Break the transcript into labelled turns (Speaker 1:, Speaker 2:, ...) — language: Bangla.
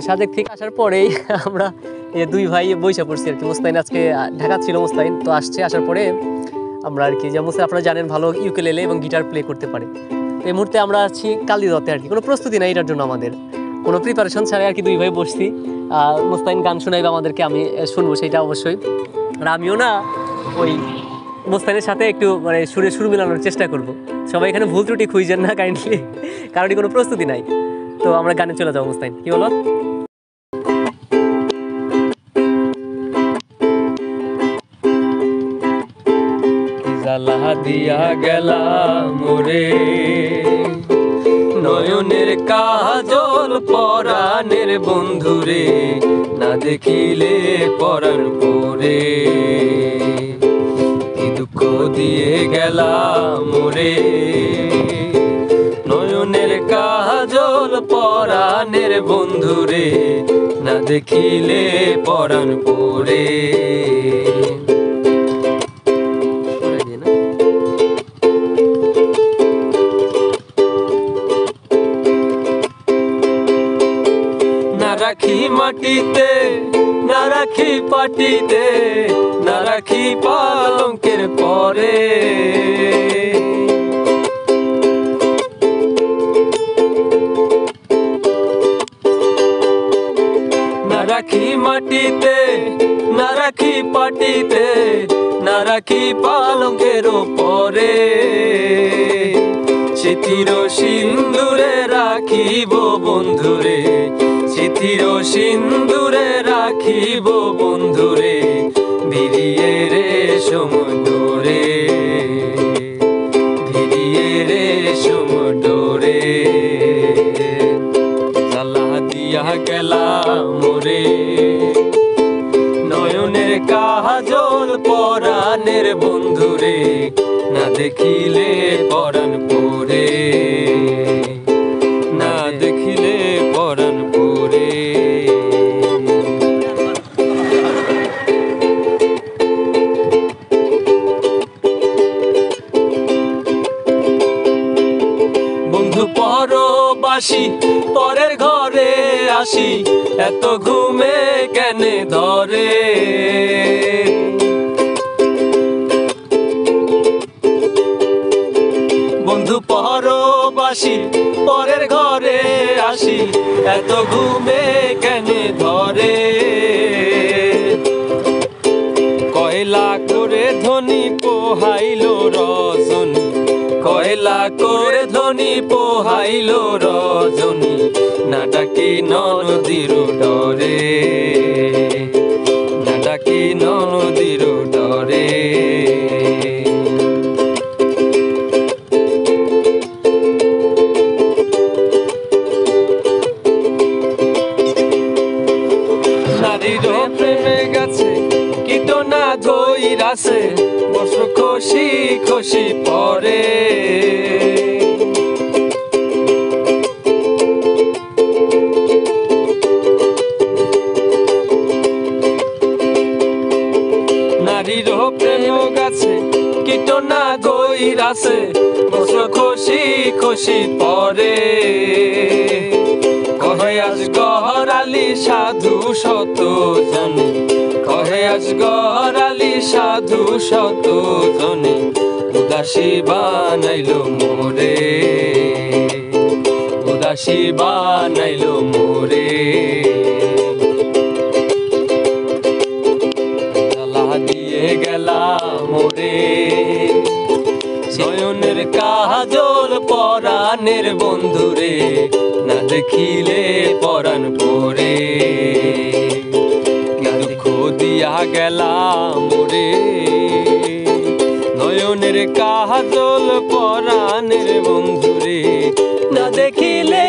Speaker 1: সাজেক থেকে আসার পরেই আমরা দুই ভাই বইসা পড়ছি আর কি। মুস্তাইন আজকে ঢাকা ছিল, মুস্তাইন তো আসছে, আসার পরে আমরা আর কি, যে মুস্তাইন আপনারা জানেন ভালো ইউকেলেলে এবং গিটার প্লে করতে পারে। তো এই মুহূর্তে আমরা আছি কালিদাতে আর কি, কোনো প্রস্তুতি নাই এটার জন্য, আমাদের কোনো প্রিপারেশন ছাড়াই আর কি দুই ভাই বসছি। মুস্তাইন গান শোনাইবে আমাদেরকে, আমি শুনবো সেটা অবশ্যই। আর আমিও না ওই মুস্তাইনের সাথে একটু মানে সুর মেলানোর চেষ্টা করব। সবাই এখানে ভুল ত্রুটি খুঁজছেন না কাইন্ডলি, কারণ কোনো প্রস্তুতি নাই। তো আমরা গানে চলে যাবো। মুস্তাইন কি বলো? জ্বালা দিয়া গেলাম মোরে নয়নের কাজল পরাণের বন্ধুরে, না দেখিলে পরাণ পরে কি দুঃখ দিয়ে গেলাম মোরে নয়নের কাজল পরাণের বন্ধুরে, না দেখিলে পরাণ পরে। না রাখি মাটিতে, না রাখি পাটিতে, না রাখি পালঙ্কের পরে, না রাখি মাটিতে, না রাখি পাটিতে, না রাখি পালঙ্কের পরে, স্মৃতির সিন্দুরে রাখিব বন্ধুরে, স্মৃতির সিন্দুরে রাখিব বন্ধুরে, ভিড়িয়ে রে সমুদ্রে, ভিড়িয়ে রে সমুদ্রে। জ্বালা দিয়া গেলাম মোরে নয়নের কাজল পরাণের বন্ধুরে, না দেখিলে পরাণ পরে, না দেখিলে পরাণ পরে। বন্ধু পরবাসী পরের ঘরে আসি, এত ঘুমে কেনে ধরে, বন্ধু পরবাসী পরের ঘরে আসি, এত ঘুমে কেনে ধরে, কয়লা করে ধনী পোহাইল রজনী, কয়লা করে ধনী পোহাইল রজনী, না ডাকি নদীর ডরে, না ডাকি নদীর ডরে। নারীর প্রেমে গেছে কীট না ধইরাছে, বর্ষ খসি খসি পরে, নারীর প্রেম গাছে কীট না ধইরাছে, বর্ষ খসি খসি পরে, কহে আজ গহরালি সাধু শত জনে, কহে আজ গহরালি সাধু শত জনে, উদাসী বানাইল মোরে, উদাসী বানাইল মোরে। জ্বালা দিয়ে গেলাম মোরে নয়নের কাজল পরাণের বন্ধুরে, না দেখিলে পরাণ পরে, দুঃখ দিয়া গেলাম মোরে নয়নের কাজল পরাণের বন্ধুরে, না দেখিলে